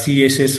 CSS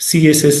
CSS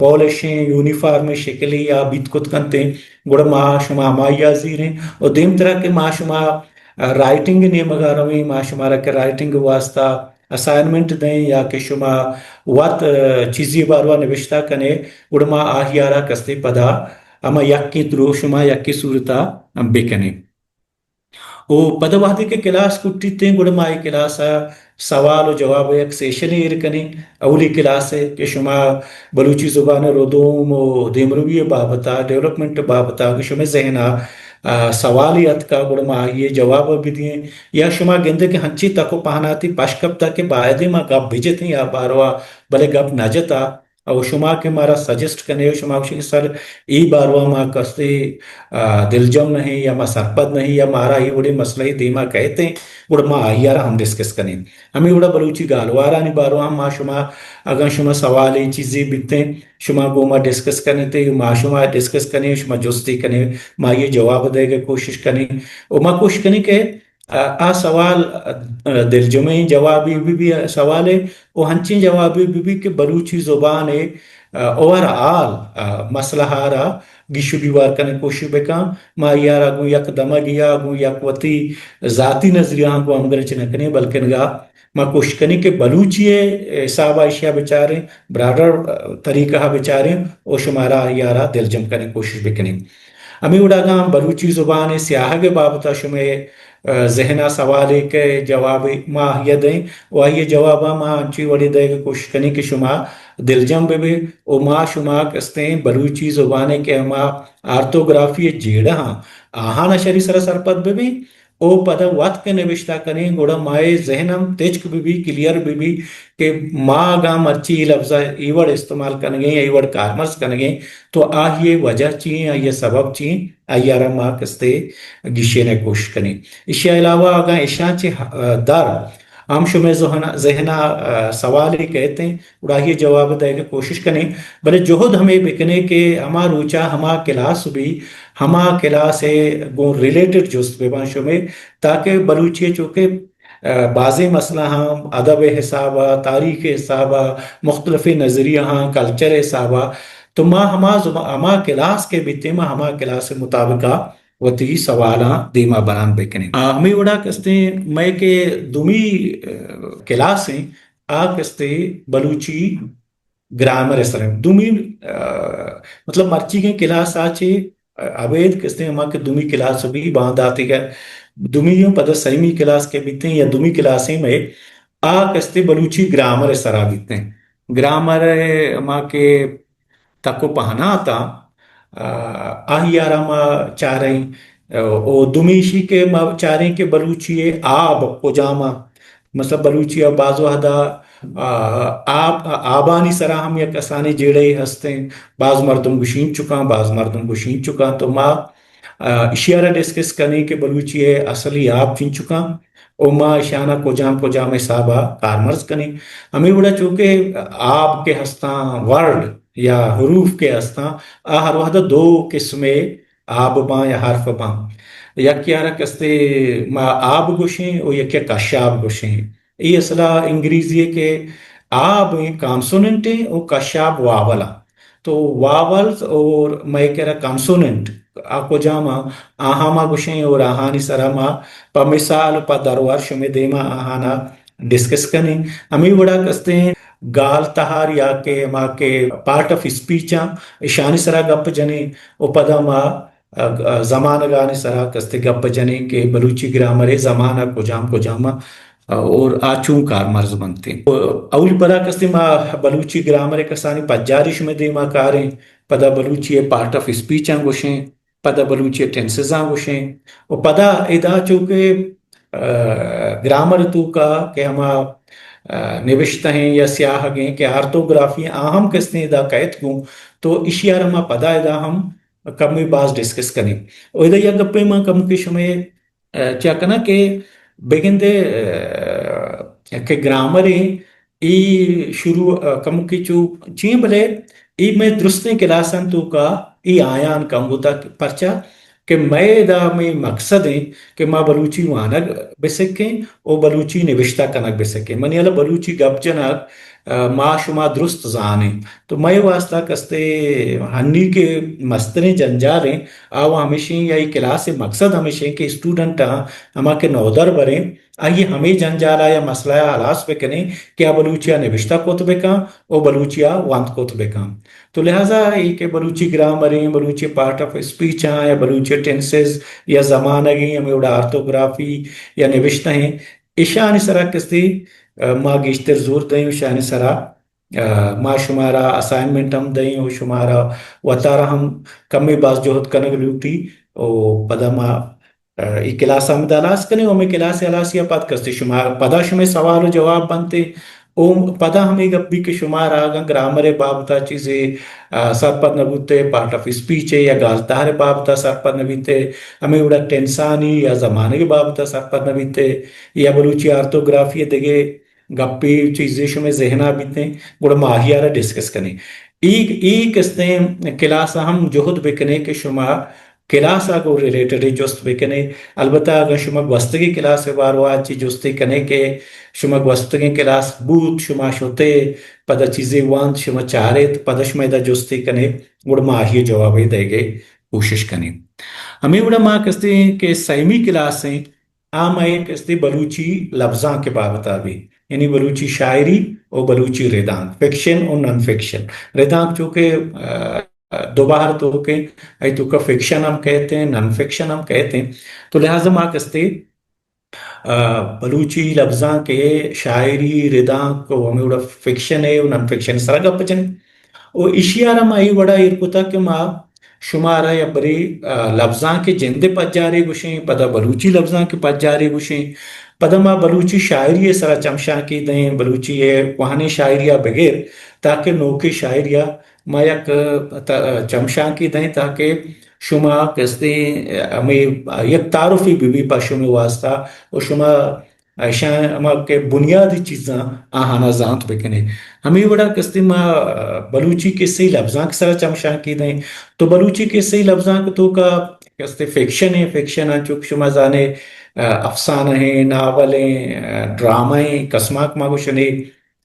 پولشیں uniform شکلی یا بیت کت کنتے گوڑا ما شما مایا زیریں اور دیم طرح کے ما شما رائٹنگ نے مگارویں ما شما رکھ رائٹنگ واسطہ اسائنمنٹ دیں یا کہ شما وات چیزی باروا نوشتہ کنے گوڑا ما آہیارا کستے پدا اما یکی درو شما یکی صورتا بکنے او پدا وحدے کے کلاس کٹی تیں گوڑا ما ای کلاس سوال و جواب یک سیشن ایرکنی اولی کلاس ہے کہ شما بلوچی زبان ردوم و دیمروی بابتا ڈیولپمنٹ بابتا کہ شما ذہنہ سوالیت کا گوڑا ما یہ جواب بھی دیں یا شما گندے کے ہنچی تکو پہناتی پاشکب تاکہ باعدے ما گپ بھیجتے یا باروا بلے گپ نجتا او شما کے مارا سجسٹ کنے شما کشی سر ای باروا ما کستے دلجم نہیں یا ما سرپد نہیں یا مارا ای بڑے مسئلہ دیما کہتے ہیں گوڑا ما آئیارا ہم ڈسکس کریں ہمیں گوڑا بلوچی گالوارا نہیں باروا ما شما اگر شما سوالی چیزیں بیتے شما گو ما ڈسکس کرنے تے ما شما ڈسکس کرنے شما جستی کرنے ما یہ جواب دے گے کوشش کرنے او ما کوشش کرنے کہ آ سوال دلجمعی جوابی بھی سوال ہے وہ ہنچیں جوابی بھی کہ بلوچی زبان ہے اوورآل مسئلہ ہارا گیشو بیوار کرنے کوشش بکا ما یارا گو یک دمگیا گو یک وطی ذاتی نظریہ کو ہم گرچ نکنے بلکہ نگا ما کوشش کرنے کہ بلوچی حسابہ اشیاء بچاریں برادر طریقہ بچاریں او شمارا یارا دلجم کرنے کوشش بکنے ہمیں اڑا گا بلوچی زبان سیاہ کے بابتا شمیں ذہنہ سوالے کے جواب ما یہ دیں وہ یہ جوابا ما انچی وڑی دے گا کوشش کرنے کہ شما دلجم بے او ما شما کستے ہیں بلوچی زبانے کے ما آرتوگرافی جیڑا ہاں آہانا شری سر سرپد بے او پدا وقت کے نوشتہ کریں گوڑا مائے ذہنم تیچک بھی کلیر بھی کہ ما گا مرچی لفظہ ایوڑ استعمال کرنگیں یا ایوڑ کارمرز کرنگیں تو یہ وجہ چیئیں یہ سبب چیئیں آئیارا ما کستے گشینے کوشش کریں اسی علاوہ اگر اشاں چی در ہم شمیں ذہنہ سوالی کہتے ہیں اڑا یہ جواب دے کے کوشش کریں بلے جہد ہمیں بکنے کہ ہما روچا ہما کلاس بھی ہما کلاس گو ریلیٹڈ جست بے بانشوں میں تاکہ بلوچی چونکہ بعضی مسئلہ ہم ادب حسابہ تاریخ حسابہ مختلف نظریہ ہاں کلچر حسابہ تو ہما کلاس کے بیتے میں ہما کلاس مطابقہ وتی سوالاں دیما بران بکنے ہمیں وڑا کستے میں کہ دومی کلاس ہیں آ کستے بلوچی گرامر اس طرح دومی مطلب مرچی کے کلاس آچے عبید کستے ہما کہ دومی کلاس بھی باندھ آتے گا دومیوں پدر سیمی کلاس کے بیتے ہیں یا دومی کلاسیں میں آ کستے بلوچی گرامر اس طرح بیتے ہیں گرامر ہما کے تکو پہنا آتا آہیارا ما چاریں او دمیشی کے ما چاریں کہ بلوچی آب پجامہ مثلا بلوچی بعض وحدہ آبانی سرا ہم یک اسانی جیڑے ہستے ہیں بعض مردم گشین چکا بعض مردم گشین چکا تو ما اشیارہ ڈسکس کرنے کہ بلوچی اصلی آب چین چکا او ما اشانہ کجام حسابہ کارمرز کرنے ہمیں بڑا چونکہ آب کے ہستاں ورڈ یا حروف کے ہستاں ہر وحدہ دو قسمیں آب باں یا حرف باں یک یارہ کستے ما آب گوشیں اور یک کشاب گوشیں یہ اصلا انگریزی ہے کہ آب کانسوننٹ ہیں اور کشاب واولا تو واولز اور میں کہہ رہا کانسوننٹ آکو جاما آہاما گوشیں اور آہانی سراما پا مثال پا دروار شمی دیما آہانا ڈسکس کریں ہمیں بڑا کستے ہیں گال تہار یا کہ ما کے پارٹ آف اسپیچاں اشانی سرا گپ جنے او پدا ما زمان گانے سرا کستے گپ جنے کہ بلوچی گرامر زمانہ کجاما اور آچوں کارمرز بنتے ہیں اولی پدا کستے ما بلوچی گرامر کسانی پجارش میں دے ما کاریں پدا بلوچی پارٹ آف اسپیچاں گوشیں پدا بلوچی ٹینسزاں گوشیں اور پدا ادا چونکہ گرامر تو کا کہ ہما نوشتہ ہیں یا سیاہ گئیں کہ آرتوگرافی اہم کستے ادا قید کوں تو اشیار ہما پدا ادا ہم کمی باز ڈسکس کریں اور ادا یا گپے ماں کم کے شمیں چاہ کنا کہ بگندے کہ گرامر ای شروع کم کی چو چین بلے ای میں درستیں کلاسن تو کا ای آیان کم ہوتا پرچا کہ میں دا میں مقصد ہے کہ ما بلوچی وانگ بسکیں او بلوچی نوشتہ کنک بسکیں منی اللہ بلوچی گپ جنک ما شما درست زانیں تو میں واسطہ کستے ہنی کے مستریں جنجاریں آو ہمیشہ یا کلاس مقصد ہمیشہ کہ اسٹوڈنٹ ہما کے نودر بریں آئیے ہمیں جنجالا یا مسئلہ حلاس بکنے کیا بلوچیا نوشتہ کوتبے کام او بلوچیا وانت کوتبے کام تو لہٰذا یہ کہ بلوچی گرامریں بلوچی پارٹ آف اسپیچ یا بلوچی ٹینسز یا زمانگیں ہمیں اڑا آرتوگرافی یا نوشتہ ہیں اشان سرا کستی ما گیشتر زور دیں اشان سرا ما شمارا اسائنمنٹ ہم دیں او شمارا وطارا ہم کمی باز جوہد کنگ لوٹی او پدا ما ای کلاس ہم دالاس کنے او میں کلاس علاس یا پاد کستے شمار پدا شمیں سوال و جواب بنتے او پدا ہمیں گپی کہ شمار آگا گرامر بابتا چیزیں سر پر نبوتے پارٹ آف اسپیچ ہے یا گالتار بابتا سر پر نبیتے ہمیں اڑا ٹینسانی یا زمانے کے بابتا سر پر نبیتے یا بلوچی آرتوگرافی دگے گپی چیزیں شمیں ذہنہ بیتے گوڑا ماہیارہ ڈسکس کنے ایک کستے کلاس ہم جہد بکنے کہ شما کلاس آگو ریلیٹڈ جست بکنے البتہ اگر شما گوستگی کلاس بارو آچی جستی کنے کہ شما گوستگی کلاس بود شما شوتے پدا چیزیں واند شما چاہرت پدا شما دا جستی کنے گوڑا ماہی جوابی دے گے کوشش کنے ہمیں گوڑا ماں کستے کہ سیمی کلاس ہیں عام آئے کستے بلوچی لفظاں کے بابتا بھی یعنی بلوچی شاعری اور بلوچی ردان فکشن اور نان فکشن ردان چونکہ دو باہر تو کہ ای تو کا فکشن ہم کہتے ہیں نان فکشن ہم کہتے ہیں تو لہٰذا ماں کستے بلوچی لفظاں کے شاعری ردان کو ہمیں اڑا فکشن ہے اور نان فکشن سرا گپ جنے اور اشیارہ مائی وڑا ارکتا کہ ماں شمارا یا بری لفظاں کے جندے پت جارے گوشیں پدا بلوچی لفظاں کے پت جارے گوشیں پدا ماں بلوچی شاعری سرا چمشاں کی دیں بلوچی وہانے شاعریہ بغیر تاکہ نوکے شاعریہ ما یک چمشاں کی دیں تاکہ شما کستے ہمیں یک تعارفی بھی پا شما واسطہ اور شما ایشان اما کے بنیادی چیزاں آہانا زانت بکنے ہمیں بڑا کستے ما بلوچی کے صحیح لفظاں کے سرا چمشاں کی دیں تو بلوچی کے صحیح لفظاں کے تو کا کستے فکشن ہے فکشن ہے چونکہ شما زانے افسانہ ہیں ناول ہیں ڈرامہ ہیں قسماک ماگوشن ہے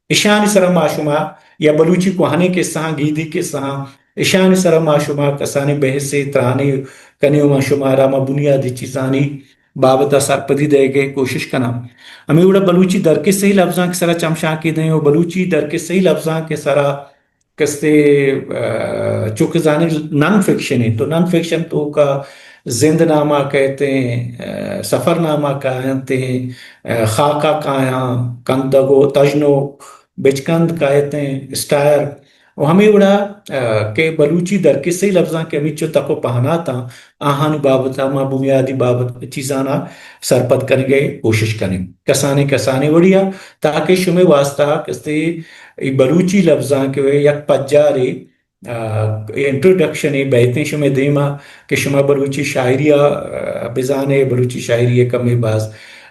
اشان سرا معشوما یا بلوچی کوہانے کے سہاں گیدی کے سہاں اشان سرا معشوما کسانی بحث سے ترانے کنیو معشوما راما بنیادی چیزانی بابتا سرپدی دے گے کوشش کنا ہمیں اڑا بلوچی در کے صحیح لفظاں کے سرا چمشاں کی دیں اور بلوچی در کے صحیح لفظاں کے سرا کستے چونکہ زانے نان فکشن ہے تو نان فکشن تو کا زند نامہ کہتے ہیں سفر نامہ کہتے ہیں خاکہ کایاں کندگو تجنو بچکند کہتے ہیں اسٹائر اور ہمیں اڑا کہ بلوچی در کسی لفظاں کے وچو تکو پہنا تا آہانی بابتا ما بنیادی بابت چیزانا سرپت کریں گے کوشش کریں کسانے وڑیا تاکہ شمیں واسطہ کستے بلوچی لفظاں کے یک پجارے انٹروڈکشن بیتیں شمیں دیما کہ شما بلوچی شاعریہ بزانے بلوچی شاعری کمی باز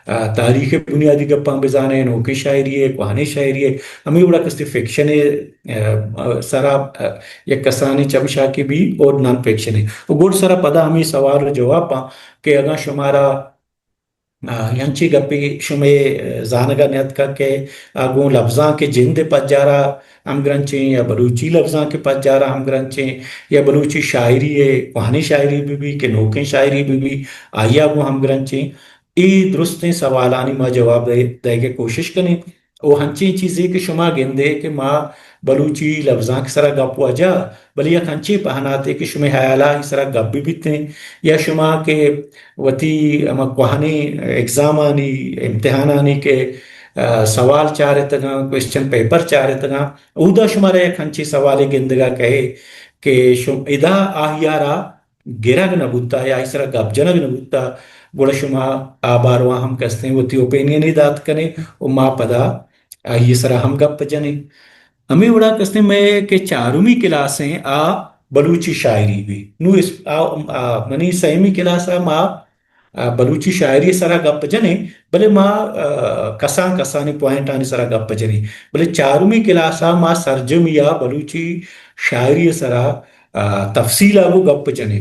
تاریخ بنیادی گپاں بزانے نوکی شاعری ہے کوہانی شاعری ہے ہمیں اڑا کستے فکشن سرا یک کسانی چمشا کی بھی اور نان فکشن ہے گوڑ سرا پدا ہمیں سوال و جواب پاں کہ اگا شمارا ینچی گپی شمیں زانگا نیت کا کہ آگوں لفظاں کے جند پت جارا ہم گرنچیں یا بلوچی لفظاں کے پت جارا ہم گرنچیں یا بلوچی شاعری ہے کوہانی شاعری بھی کہ نوکیں شاعری بھی آئی آگوں ہم گرنچیں ای درستیں سوالانی ما جواب دے کے کوشش کریں او ہنچیں چیزیں کہ شما گندے کہ ما بلوچی لفظاں کے سرا گپ وجہ بلی یک ہنچیں پہناتے کہ شما حیالہ ہی سرا گپ بھی بیتیں یا شما کے وتی اما کوہانی ایگزامانی امتحانانی کے سوال چارے تگاں کوئسچن پیپر چارے تگاں اودا شمارا یک ہنچی سوال گندگا کہے کہ ادا آہیارا گرگ نبوتا یا اس طرح گپ جنگ نبوتا گوڑا شما آبارواں ہم کستے ہیں وہ تی اوپینین دات کریں او ما پدا یہ سرا ہم گپ جنے ہمیں اڑا کستے میں کہ چارومی کلاسیں بلوچی شاعری بھی نو اس منی سیمی کلاسا ما بلوچی شاعری سرا گپ جنے بلے ما کسانی پوائنٹ آنی سرا گپ جنے بلے چارومی کلاسا ما سرجم یا بلوچی شاعری سرا تفصیل آگو گپ جنے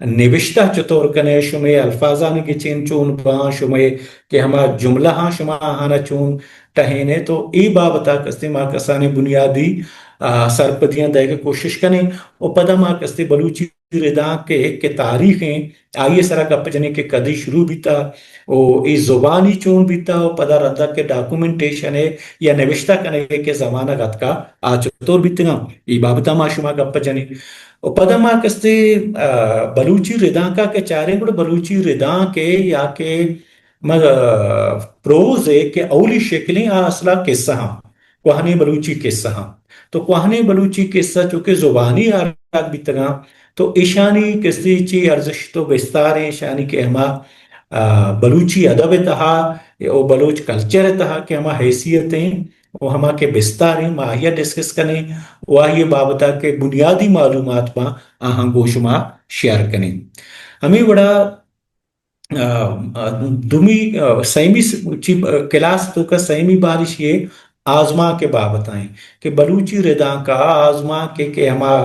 نوشتہ چطور کنے شمے الفاظان کے چین چون با شمے کہ ہما جملہ ہاں شما آہانا چون ٹہینے تو ای بابتا کستے ما کسانے بنیادی سرپدیاں دے کے کوشش کریں اور پدا ما کستے بلوچی رداں کے تاریخیں آئیے سرا گپ جنے کے کدی شروع بیتا او ای زبانی چون بیتا او پدا ردا کے ڈاکومنٹیشن ہے یا نوشتہ کنے کے زمانہ گت کا چطور بیتگا ای بابتا ما شما گپ جنے او پدا ما کستے بلوچی رداں کا کے چارے گوڑ بلوچی رداں کے یا کے پروز ہے کہ اولی شکلیں اصلا قصہ ہاں کوہنی بلوچی قصہ ہاں تو کوہنی بلوچی قصہ چونکہ زبانی آرات بیتگا تو ایشانی کسی چی ارزش تو بستار ہے ایشانی کہ ہما بلوچی ادب تہا او بلوچ کلچر تہا کہ ہما حیثیتیں وہ ہما کے بستار ہیں ماہیہ ڈسکس کریں واہی بابتا کے بنیادی معلومات پا آہاں گوشما شیئر کریں ہمیں بڑا دومی سیمی کلاس تو کا سیمی بارش یہ آزما کے بابت آئیں کہ بلوچی رداں کا آزما کے کہ ہما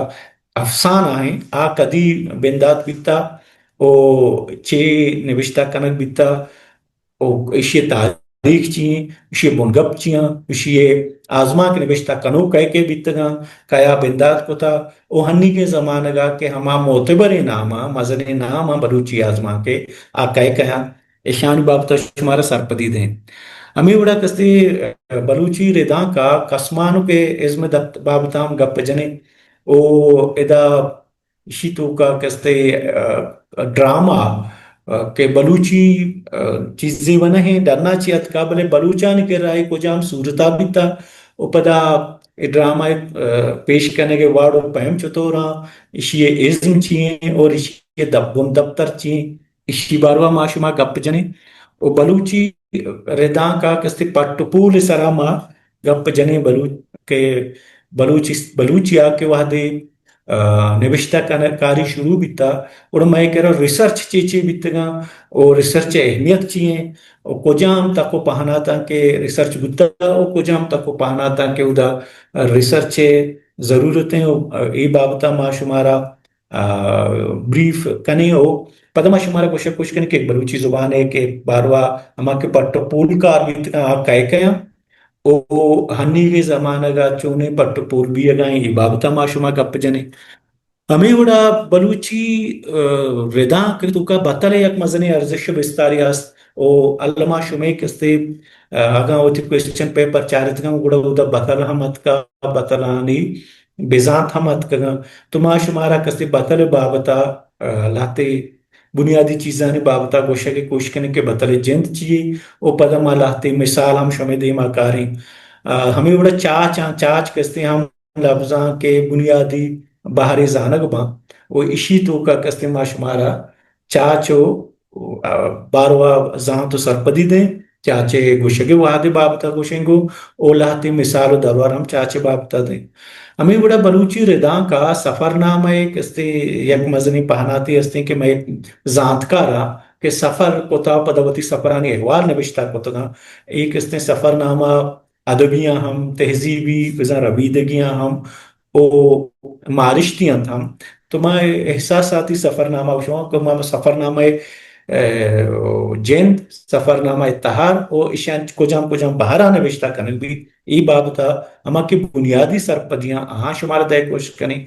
افسان آئیں آ کدی بندات بیتا او چے نوشتہ کنک بیتا او اشی تاریخ چیئیں اشی بنگپ چیئیں اشی آزما کے نوشتہ کنو کہہ کے بیتگا کیا بندات کو تا او ہنی کے زمانہ گا کہ ہما معتبر نامہ مزن نامہ بلوچی آزما کے کہہ کہا ایشانی بابتا شمارا سرپدی دیں ہمیں بڑا کستے بلوچی رداں کا قسمانو کے عزم بابتام گپ جنے او ادا شیتو کا کستے ڈراما کہ بلوچی چیزیں ونہ ہیں ڈرنا چیت کا بلے بلوچان کے رائے کو جام صورتا بیتا او پدا ڈراما پیش کرنے کے وارڈ اور پہم چطورا اشی عزم چیئیں اور اشی دبن دبتر چیئیں اشی باروا معاشمہ گپ جنے او بلوچی رداں کا کستے پٹ پول سراما گپ جنے بلوچی آکے وحدے نوشتہ کاری شروع بیتا اور میں کہہ رہا ریسرچ چیچے بیتگا اور ریسرچ اہمیت چیئیں اور کجام تک کو پہنا تھا کہ ریسرچ بیتا اور کجام تک کو پہنا تھا کہ ادا ریسرچ ضرورتیں ای بابتا ما شمارا بریف کنے ہو پدا ما شمارا کوشش کرنے کہ بلوچی زبان ہے کہ باروا ہما کے پٹ پول کار بیتگا آپ کہہ کہاں او ہنی کے زمانہ گا چونے پٹ پور بھی اگائیں ای بابتا ما شما گپ جنے ہمیں وڑا بلوچی رداں کہ تو کا بطر یک مزنی ارزش بستاری است او علمہ شمے کستے آگاں ہوتی کوئسچن پیپر چارت گا گوڑا ہوتا بطر حمد کا بطرانی بیزانت حمد کا تو ما شمارا کستے بطر بابتا لاتے بنیادی چیزاں بابتا گوشہ کے کوشش کرنے کے بطر جند چیئے او پدا ما لاتے مثال ہم شمے دیما کاریں ہمیں بڑا چاچ کستے ہم لفظاں کے بنیادی باہری زانگ باں وہ اشی تو کا کستے ما شمارا چاچو باروا زان تو سرپدی دیں چاچے گوشگے وادے بابتا گوشنگو او لاتے مثال و دروار ہم چاچے بابتا دیں ہمیں بڑا بلوچی رداں کا سفر نامہ کستے یک مزنی پہناتی ہستے کہ میں زانتکارا کہ سفر کوتا پدوتی سفرانی احوال نوشتہ کوتا ایک کستے سفر نامہ ادبیاں ہم تہذیبی بزا رویدگیاں ہم او معرشتیاں ہم تو میں احساساتی سفر نامہ وشوان کہ میں سفر نامہ جند سفر نامہ اتحار او اشیان کجام بہرا نوشتہ کرنے بھی ای بابتا ہما کی بنیادی سرپدیاں آہاں شمارا دے کوشش کریں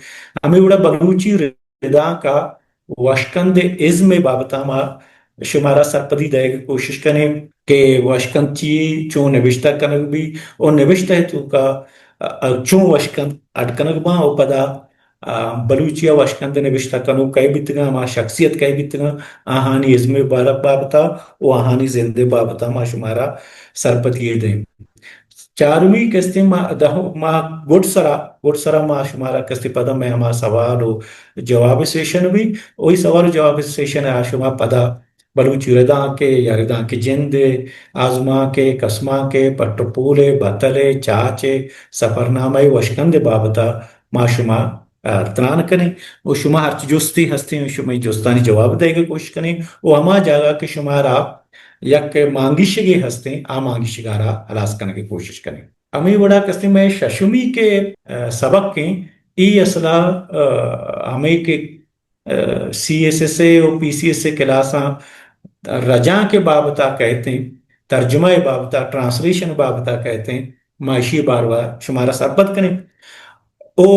ہمیں بڑا بلوچی رداں کا وشکند عزم بابتا ہما شمارا سرپدی دے کوشش کریں کہ وشکند چی چون نوشتہ کرنے بھی اور نوشتہ ہے تو کا چون وشکند اٹکنک باں او پدا بلوچیا وشکند نوشتہ کنو کئی بیتگا ہما شخصیت کئی بیتگا آہانی عزم بابتا او آہانی زندے بابتا ما شمارا سرپدی دیں چارمی کستے ما گوڑ سرا ما شمارا کستے پدا میں ہما سوال و جواب سیشن بھی وہی سوال و جواب سیشن ہے شما پدا بلوچی رداں کے یا رداں کے جند آزما کے قسمہ کے پٹ پولے بطلے چاچے سفر نامہ وشکند بابتا ما شما تران کریں وہ شما ہر جستی ہستے ہیں شما جستانی جواب دے گے کوشش کریں وہ ہما جاگا کہ شمارا یک مانگیشگی ہستے ہیں آ مانگیشگارا حلاس کرنے کی کوشش کریں ہمیں بڑا کستے میں ششمی کے سبق کے ای اصلا ہمیں کے CSSA اور PCSA کلاساں رجاں کے بابتا کہتے ہیں، ترجمہ بابتا ٹرانسلیشن بابتا کہتے ہیں، معاشی باروا شمارا سربت کریں او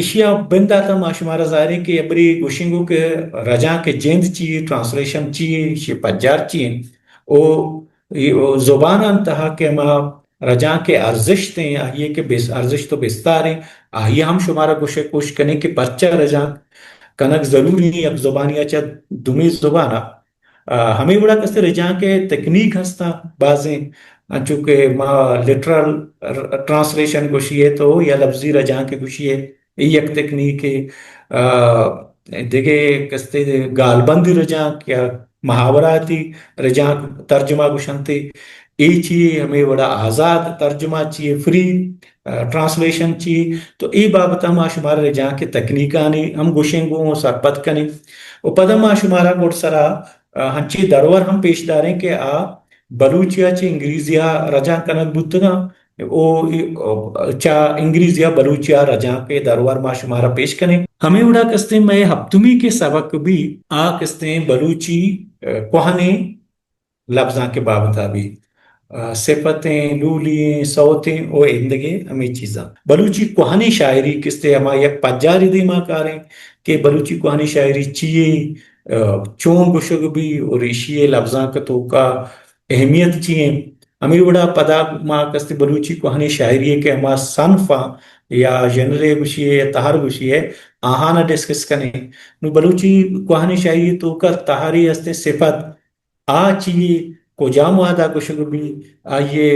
اشیا بندہ تھا ما شمارا ظاہر ہے کہ ابری گوشنگو کے رجاں کے جند چی ٹرانسلیشن چی شی پجار چی او زبان انتہا کہ ما رجاں کے ارزش تھے آئیے کہ ارزش تو بستار ہیں آئیے ہم شمارا گوشے کوشش کریں کہ پرچہ رجاں کنک ضروری اب زبانیہ چا دمی زبانہ ہمیں بڑا کستے رجاں کے تکنیک ہستا بازیں چونکہ ما لٹرل ٹرانسلیشن گوشی ہے تو یا لفظی رجاں کے گوشی ہے یک تکنیک ہے دیکھے کستے گالبندی رجاں کیا محاوراتی رجاں ترجمہ گوشنتے ای چی ہمیں بڑا آزاد ترجمہ چیئے فری ٹرانسلیشن چی تو ای بابتا ما شمار رجاں کے تکنیکانی ہم گوشنگوں سرپت کنی و پدا ما شمارا گوڑ سرا ہنچی درور ہم پیش داریں کہ بلوچیا چی انگریزیا رجاں کنک بودتگا او چا انگریزیا بلوچیا رجاں کے درور ما شمارا پیش کریں ہمیں اڑا کستے میں ہفتمی کے سبق بھی کستے بلوچی کوہنے لفظاں کے بابتا بھی صفتیں لولیں صوتیں او اندگے ہمیں چیزاں بلوچی کوہنی شاعری کستے ہما یک پجاری دی ماں کاریں کہ بلوچی کوہنی شاعری چیئے چون گشگ بھی اور اشیئے لفظاں کا تو کا اہمیت چیئے ہمیں بڑا پدا ماں کستے بلوچی کوہنی شاعری ہے کہ ہما صنفاں یا جنرے گشیئے یا تہار گشیئے آہانا ڈسکس کریں نو بلوچی کوہنی شاعری تو کا تہاری ہستے صفت چیئے کو جامو آدھا گشگ بھی آئیے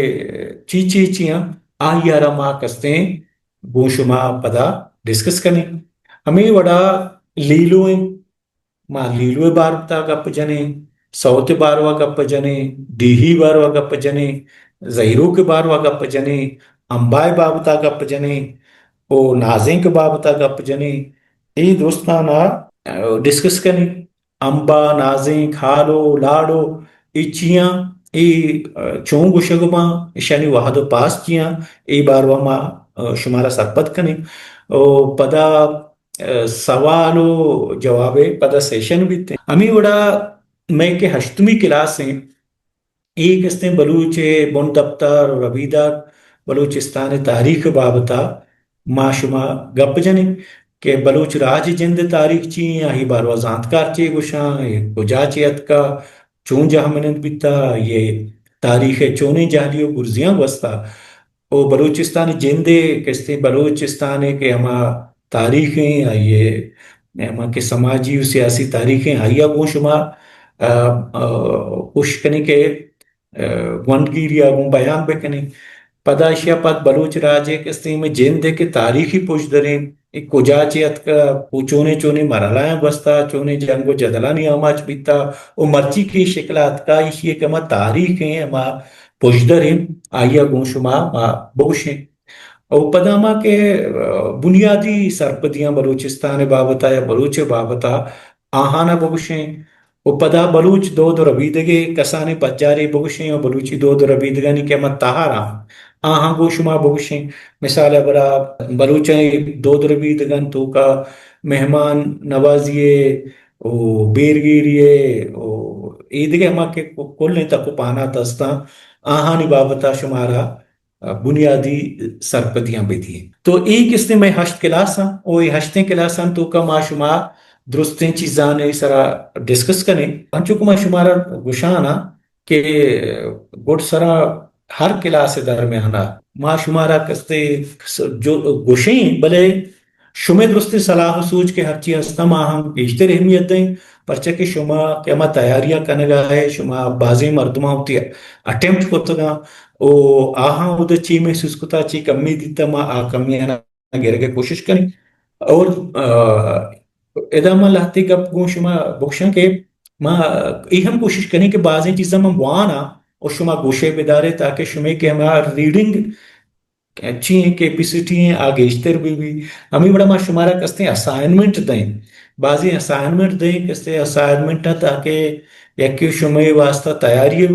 چیاں آئیے آرما کستے گوشما پدا ڈسکس کریں ہمیں وڑا لیلویں ما لیلوے بارتا گپ جنے سوت باروا گپ جنے دیہی باروا گپ جنے زہیرو کے باروا گپ جنے امبائے بابتا گپ جنے او نازیں کے بابتا گپ جنے ای دوستانا ڈسکس کریں امبا نازیں کھالو لاڑو ای چیاں ای چون گشگما شانی وحد و پاس چیاں ای باروا ما شمارا سرپت کریں او پدا سوال و جوابے پدا سیشن بھی تھے ہمیں وڑا میں کہ ہشتمی کلاس ہیں ایک اس نے بلوچ بن دفتر و ربیدہ بلوچستان تاریخ بابتا ما شما گپ جنے کہ بلوچ راج جند تاریخ چین آہی باروا زانتکار چے گوشاں کجا چیت کا چون جہاں منند بیتا یہ تاریخ چونے جہلیو گرزیاں وستا او بلوچستان جندے کستے بلوچستان کے ہما تاریخیں آئیے ہما کے سماجی و سیاسی تاریخیں آئیا گو شما کوشش کریں کہ ونگیر یا گو بیان بکنے پدا اشیا پاک بلوچ راجے کستے میں جندے کے تاریخی پوچھ دریں ایک کجا چیت کا چونے مرحلائیں بستا چونے جنگ و جدلانی آماج بیتا او مرچی کی شکلات کا اشیے کہ ہما تاریخ ہیں ہما پوشدر ہیں آئیا گون شما ما بوشیں او پدا ما کے بنیادی سرپدیاں بلوچستان بابتا یا بلوچ بابتا آہانا بوشیں او پدا بلوچ دود ربیدگے کسانے پجارے بوشیں او بلوچی دود ربیدگانی کہ ہما تہارا آہاں گو شما بوشیں مثال برا بلوچیں دود ربیدگن تو کا مہمان نوازیے او بیرگیریے او ایدگے ہما کے کلنے تک پانا تستا آہانی بابتا شمارا بنیادی سرپدیاں بھی تھیں تو ایک اس نے میں ہشت کلاساں او ہشتیں کلاساں تو کا ما شما درستیں چیزاں نے سرا ڈسکس کریں انچو کو ما شمارا گشانا کہ گوڑ سرا ہر کلاس درمیانا ما شمارا کستے جو گوشیں بلے شمع درست صلاح سوچ کے ہر چیز ہستا ما ہم بیشتر اہمیت دیں پرچہ کہ شما کہ ما تیاریاں کنگا ہے شما بازی مردمہ ہوتی اٹیمپٹ کرتا گا او آہاں او دا چی محسوس کتا چی کمی دیتا ما کمیانا گرے کے کوشش کریں اور ادامہ لاتے گپ گو شما بخشن کے ما ای ہم کوشش کریں کہ بعضی چیزاں میں بوانا اور شما گوشے بدارے تاکہ شما کہ ہمارا ریڈنگ اچھی ہیں کیپیسٹی ہیں آگے اشتر بھی ہمیں بڑا ما شمارا کستے اسائنمنٹ دیں بعضی اسائنمنٹ دیں کستے اسائنمنٹ تاکہ یکی شما واسطہ تیاری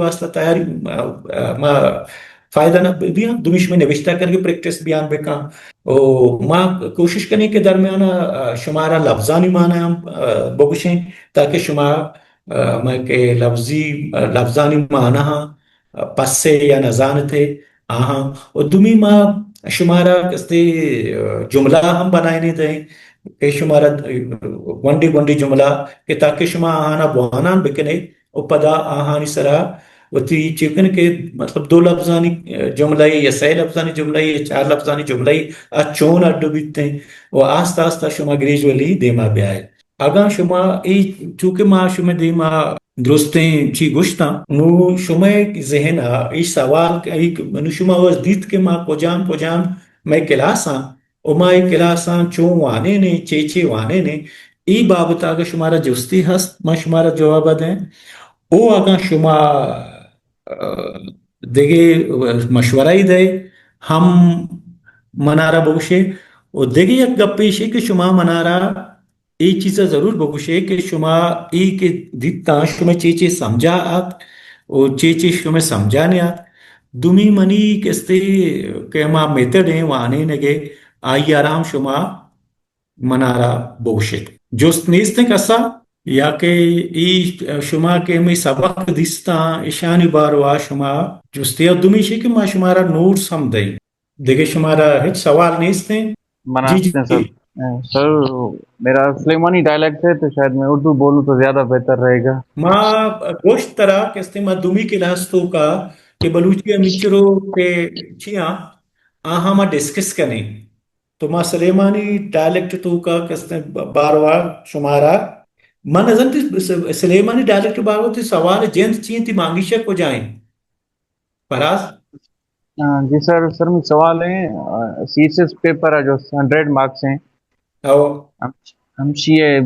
ما فائدہ نہ بیان دمش میں نوشتہ کر کے پریکٹس بیان بکا او ما کوشش کرنے کے درمیان شمارا لفظانی معنی ہم بگوشیں تاکہ شما میں کہ لفظانی معنی ہاں پس سے یا نزان تھے آہاں اور دمی ما شمارا کستے جملہ ہم بنائے نہیں دیں کہ شمارا ونڈی ونڈی جملہ کہ تاکہ شما آہانا بوانان بکنے او پدا آہانی سرا وتی چکن کے مطلب 2 لفظانی جملہ یا 6 لفظانی جملہ یا 4 لفظانی جملہ چون اڈو بیتے ہیں وہ آستا آستا شما گریجولی دیما بیائے اگا شما ای چونکہ ما شما دیما درستیں چی گشتا نو شما ایک ذہن ای سوال نو شما وزدید کہ ما پجان میں کلاساں او ما ای کلاساں چون وانے نے چیچے وانے نے ای بابت آگا شمارا جستی ہست ما شمارا جواب دیں او اگا شما دیگه مشورہ ہی دے ہم منارا بگوشے اور دیگه یک گپیشے کہ شما منارا ای چیزا ضرور بگوشے کہ شما ای کہ دیتا شما چیچے سمجھا آت اور چیچے شما سمجھانے آت دومی منی کستے کہ ما میتڈ ہیں وانے نگے آئی آرام شما منارا بگوشے جست نیستیں کسا یا کہ ای شما کے میں سبق دیستا اشانی باروا شما جستی دومی شے کہ ما شمارا نوٹس ہم دیں دیکھے شمارا ہیچ سوال نیستیں مناسب ہیں سر سر میرا سلیمانی ڈائلیکٹ ہے تو شاید میں اردو بولوں تو زیادہ بہتر رہے گا ما گوشت طرح کہتے ما دومی کلاس تو کا کہ بلوچی مچرو کے چیاں آہاں ما ڈسکس کریں تو ما سلیمانی ڈائلیکٹ تو کا کہتے باروا شمارا ما نظر تھی سلیمانی ڈائلیکٹ باروا تھی سوال جند چین تھی مانگیشہ کو جائیں فراز جی سر سر میں سوال ہے سی ایس ایس پیپر ہے جو 100 مارکس ہیں ہم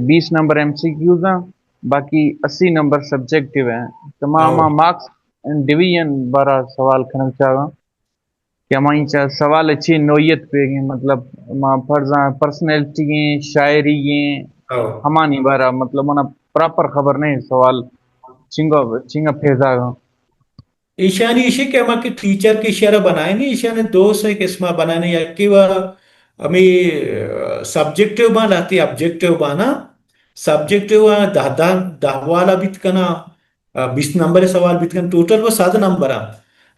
20 نمبر ایم سی کیوز ہیں باقی 80 نمبر سبجیکٹیو ہیں تمام مارکس ڈویژن بارہ سوال کرنا چاہا کہ ہماری سوال اچھی نوعیت پہ گئے مطلب فرضاں پرسنالٹی ہیں شاعری ہیں ہمانی بارہ مطلب انہیں پراپر خبر نہیں سوال چنگا پھیزا گا ایشانی ایشی کہ ہمیں ٹیچر کی اشارہ بنائیں گے ایشانی 2 سے قسمہ بنانے یا کہ وہ ہمیں سبجیکٹیو بان لاتی ابجیکٹیو بانا سبجیکٹیو دہ والا بیت کنا 20 نمبر سوال بیت کنا ٹوٹل وہ 7 نمبر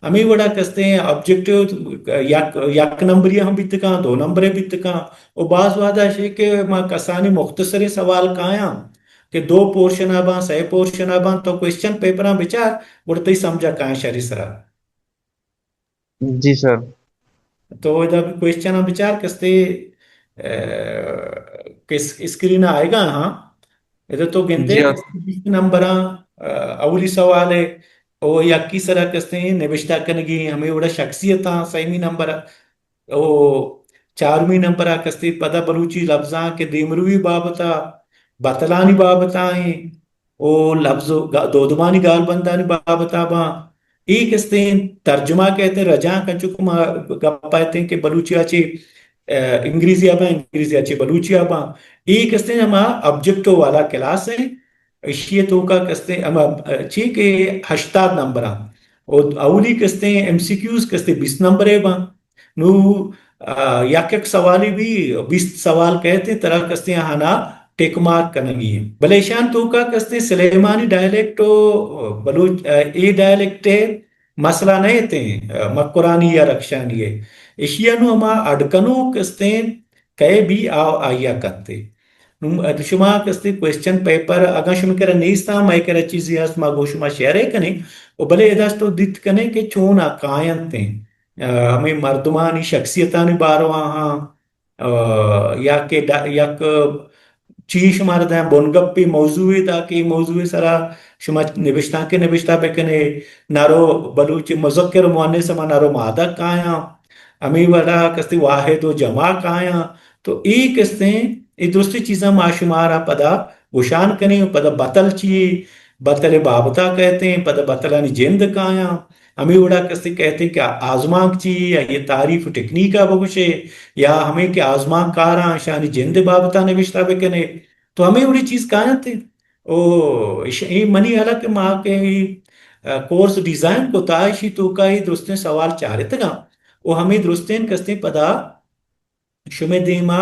ہمیں بڑا کہتے ہیں ابجیکٹیو یک نمبری ہم بیت کنا 2 نمبر بیت کنا اور بعض وعدہ ہے کہ کسانی مختصر سوال کھایا کہ 2 پورشن آبان 6 پورشن آبان تو کوئسچن پیپران بچار بڑھتے ہی سمجھا کہاں شری سرا جی سر تو جب کوئسچن بچار کستے اسکرین آئے گا ہاں ادھر تو گنتے 20 نمبران اولی سوال ہے او یکی سرا کستے ہیں نوشتہ کنگی ہمیں بڑا شخصیت ہاں 6ویں نمبر او 4ویں نمبر کستے پدا بلوچی لفظاں کے دیمروی بابتا بطلانی بابتا ہیں او لفظ دودمانی گال بندانی بابتا باں ایک کہتے ہیں ترجمہ کہتے ہیں رجاں کنچو گپ پاتے ہیں کہ بلوچی آچے انگریزی آباں انگریزی آچے بلوچی آباں ایک کہتے ہیں ہما ابجیکٹو والا کلاس ہے اشیئے تو کا کہتے ہیں ہما چی کہ 80 نمبران اور اولی کہتے ہیں ایم سی کیوز کہتے ہیں 20 نمبر ہے باں نو یک سوالی بھی 20 سوال کہتے ہیں طرح کہتے ہیں ہانا ٹیک مارک کرنگی ہے بلیشان تو کا کستے سلیمانی ڈائلیکٹو بلوچ اے ڈائلیکٹ ہے مسئلہ نہیں تھے مقرانی یا رکشانی ہے اشیانو ہما اڈکنو کستے کئے بھی آیا کرتے شما کستے کوئسچن پیپر اگا شما کرا نیستا مائی کرا چیزی ہست ما گو شما شیئرے کنے او بلے اداس تو دیت کنے کہ چون آقائن تھے ہمیں مردمانی شخصیتانی بارواں ہاں یا کہ یک چی شمار دا بونگپی موضوعی دا کہ موضوعی سرا شما نوشتہ بکنے نارو بلوچ مذکر مؤنث سما نارو مادہ کایا امی وڑا کستے واحد و جمع کایا تو ای کستے ای دوستی چیزاں ما شمارا پدا گشان کنے پدا بطل چی بطل بابتا کہتے ہیں پدا بطلانی جند کایا ہمیں وڑا کستے کہتے ہیں کہ آزمانک چی یا یہ تعریف ٹیکنیکا بگوشے یا ہمیں کہ آزمان کاراں شانی جند بابتا نوشتہ بکنے تو ہمیں وڑی چیز کہاں تھے او منی حالہ کہ ماں کے کورس ڈیزائن کو تاشی تو کائی درستین سوال چارت گا و ہمیں درستین کستیں پدا شما دیما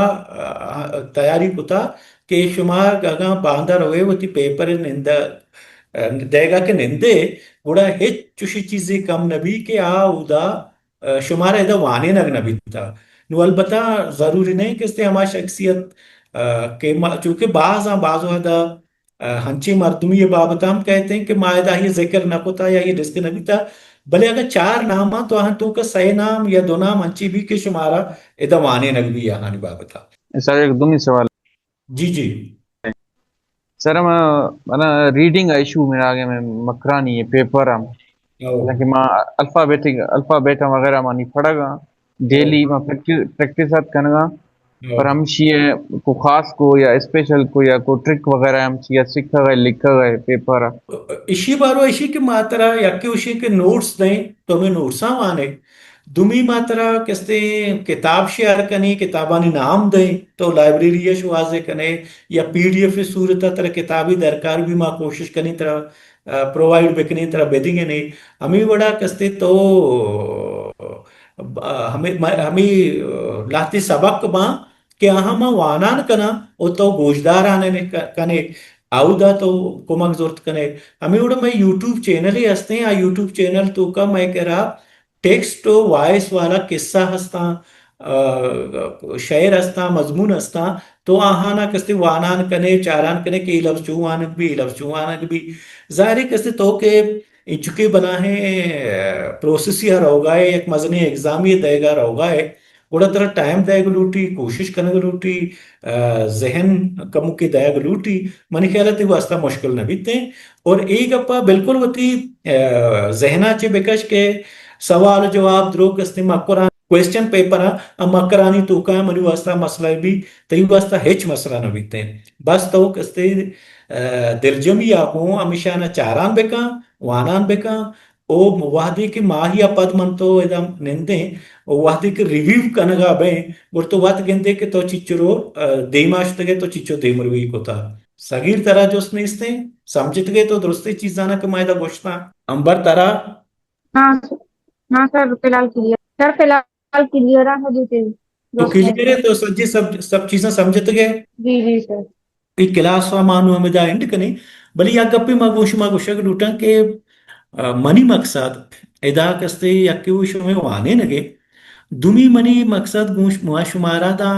تیاری کتا کہ شما گاگا باندھا روئے وتی پیپر نندہ دے گا کہ نندے گوڑا ہیچ چوشی چیزیں کم نبی کہ اودا شمارا ایدہ وانے نگ نبی تا نو البتہ ضروری نہیں کہ اس نے ہما شخصیت چونکہ بعض وحدہ ہنچی مردمی یہ بابتا ہم کہتے ہیں کہ ما ایدہ یہ ذکر نہ کتا یا یہ رزق نبی تا بلے اگر 4 نام تو آہاں تو کا 6 نام یا 2 نام ہنچی بھی کہ شمارا ایدہ وانے نگ بھی آہانی بابتا. سر ایک دومی سوال. جی سر میں ریڈنگ ایشو میرا آگے میں مکرانی ہے پیپر ہم کہ میں الفابیٹ وغیرہ مانی پڑھا گا ڈیلی میں پریکٹسات کرنا اور ہم چیئے کو خاص کو یا اسپیشل کو یا کو ٹرک وغیرہ ہم چیئے سکھا گئے لکھا گئے پیپر اسی بارو اسی کے ماترہ یکی اسی کے نوٹس دیں تو ہمیں نوٹساں وانے دومی ماترہ کستے کتاب شیئر کنی کتابانی نام دیں تو لائبریری شوازے کنے یا پی ڈی ایف صورتہ طرح کتابی درکار بھی ماں کوشش کنی طرح پرووائیڈ بکنی طرح بیدیں گے نہیں ہمیں بڑا کستے تو ہمیں لاتی سبق ماں کہ ہم وانان کنا او تو گوشدار آنے کنے آو دا تو کمک زورت کنے ہمیں بڑا میں یوٹیوب چینل ہی ہستے ہیں یوٹیوب چینل تو کا میں کہہ رہا ٹیکسٹ و وائس والا قصہ ہستا شعر ہستا مضمون ہستا تو آہانا کستے وانان کنے چاران کنے کہ لفظ چوانک بھی لفظ چوانک بھی ظاہری کستے تو کہ چکے بنا ہے پروسیسی رہو گا ہے ایک مزنی ایگزامی دے گا رہو گا ہے بڑا طرح ٹائم دے گا لوٹی کوشش کرنے گا لوٹی ذہن کمو کی دے گا لوٹی منی خیالتی وہ استا مشکل نہ بیتے اور ایک اپا بالکل ہوتی ذہنہ چے بکش کے سوال جواب درو کستے مکران کوئسچن پیپر مکرانی تو کا منی واسطہ مسئلہ بھی تی واسطہ ہیچ مسئلہ نہ بیتے بس تو کستے درجمی آگوں ہمیشہ نہ چاران بکا وانان بکا او وحدی کی ماہی پد من تو ادام نندیں وحدی کی ریویو کنگا بیں اور تو وقت گندے کہ تو چچرو دیماشت گئے تو چچو دیمروی کو تا صغیر طرح جو اس نے اس نے سمجھت گئے تو درستی چیزانا کمائدہ گوشتا امبر طرح ہاں سر فی الحال کلیئر ہے تو کلیئر ہے تو سجی سب چیزیں سمجھت گئے جی سر ایک کلاس مانو ہمیں دا انڈ کنے بلی یا گپی ما گوشک لوٹا کہ منی مقصد ادا کستے یکی وشو میں وانے نگے دومی منی مقصد گوش شمارا دا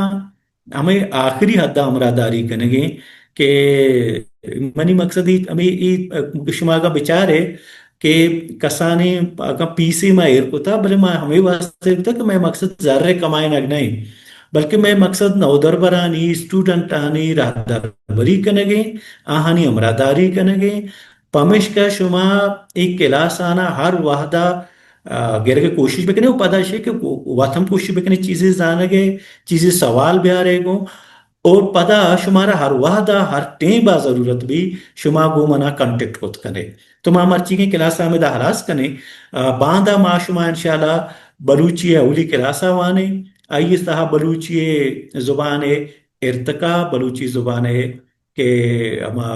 ہمیں آخری حد امراداری کنگے کہ منی مقصد ہمیں شما کا بچار ہے کہ کسانے پیسے میں ایر کو تھا بلے ہمیں واسطے تھا کہ میں مقصد ذرے کمائے نگ نہیں بلکہ میں مقصد نودر برانی اسٹوڈنٹ آنی راہدار بری کنگے آہانی امراداری کنگے پمش کا شما ایک کلاس آنا ہر وحدہ گرگے کوشش بکنے وہ پتا ہے کہ واتم کوشش بکنے چیزیں زانگے چیزیں سوال بھی آرے گو اور پدا شمارا ہر وحدہ ہر ٹیم با ضرورت بھی شما گو منا کنٹیکٹ ہوت کنے تو ماں مرچی کے کلاس آمد حراس کنے باندھا ما شما انشاءاللہ بلوچی اولی کلاس آوانے آئیے صاحب بلوچی زبان ارتقا بلوچی زبان کہ اما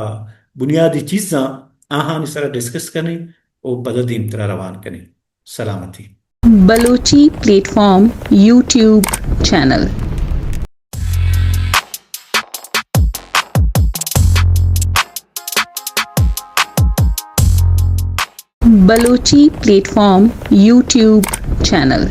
بنیادی چیزاں آہاں اس طرح ڈسکس کریں اور بددین طرح روان کریں. سلامتی. Balochi plate form YouTube channel. Balochi plate form YouTube channel.